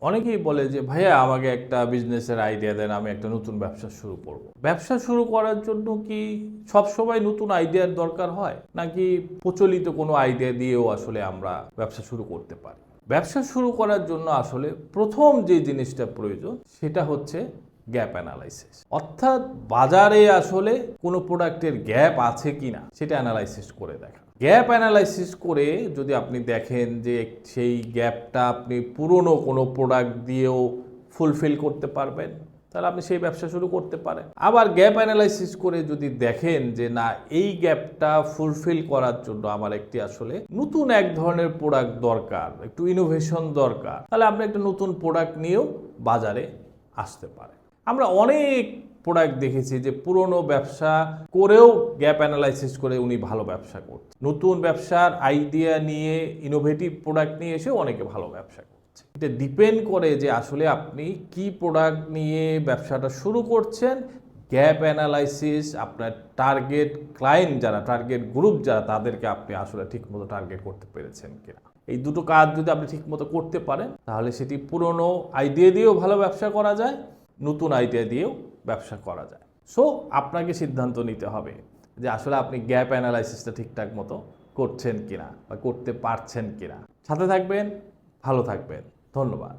অনেকেই বলে যে ভাইয়া আমাকে একটা বিজনেসের আইডিয়া দেন, আমি একটা নতুন ব্যবসা শুরু করব। ব্যবসা শুরু করার জন্য কি সবসময় নতুন আইডিয়ার দরকার হয়, নাকি প্রচলিত কোনো আইডিয়া দিয়েও আসলে আমরা ব্যবসা শুরু করতে পারি? ব্যবসা শুরু করার জন্য আসলে প্রথম যে জিনিসটা প্রয়োজন সেটা হচ্ছে গ্যাপ অ্যানালাইসিস, অর্থাৎ বাজারে আসলে কোনো প্রোডাক্টের গ্যাপ আছে কিনা সেটা অ্যানালাইসিস করে দেখা। গ্যাপ অ্যানালাইসিস করে যদি আপনি দেখেন যে সেই গ্যাপটা আপনি পুরনো কোনো প্রোডাক্ট দিয়েও ফুলফিল করতে পারবেন, তাহলে আপনি সেই ব্যবসা শুরু করতে পারেন। আবার গ্যাপ অ্যানালাইসিস করে যদি দেখেন যে না, এই গ্যাপটা ফুলফিল করার জন্য আমার একটি আসলে নতুন এক ধরনের প্রোডাক্ট দরকার, একটু ইনোভেশন দরকার, তাহলে আপনি একটা নতুন প্রোডাক্ট নিয়েও বাজারে আসতে পারেন। আমরা অনেক প্রোডাক্ট দেখেছি যে পুরনো ব্যবসা করেও গ্যাপ অ্যানালাইসিস করে উনি ভালো ব্যবসা করছে, নতুন ব্যবসার আইডিয়া নিয়ে ইনোভেটিভ প্রোডাক্ট নিয়ে এসেও অনেকে ভালো ব্যবসা করছে। এটা ডিপেন্ড করে যে আসলে আপনি কি প্রোডাক্ট নিয়ে ব্যবসাটা শুরু করছেন, গ্যাপ অ্যানালাইসিস, আপনার টার্গেট ক্লায়েন্ট যারা, টার্গেট গ্রুপ যারা, তাদেরকে আপনি আসলে ঠিকমতো টার্গেট করতে পেরেছেন কিনা। এই দুটো কাজ যদি আপনি ঠিকমতো করতে পারেন, তাহলে সেটি পুরনো আইডিয়া দিয়েও ভালো ব্যবসা করা যায়, নতুন আইডিয়া দিয়েও ব্যবসা করা যায়। সো আপনাকে সিদ্ধান্ত নিতে হবে যে আসলে আপনি গ্যাপ অ্যানালাইসিসটা ঠিকঠাক মতো করছেন কিনা বা করতে পারছেন কিনা। সাথে থাকবেন, ভালো থাকবেন, ধন্যবাদ।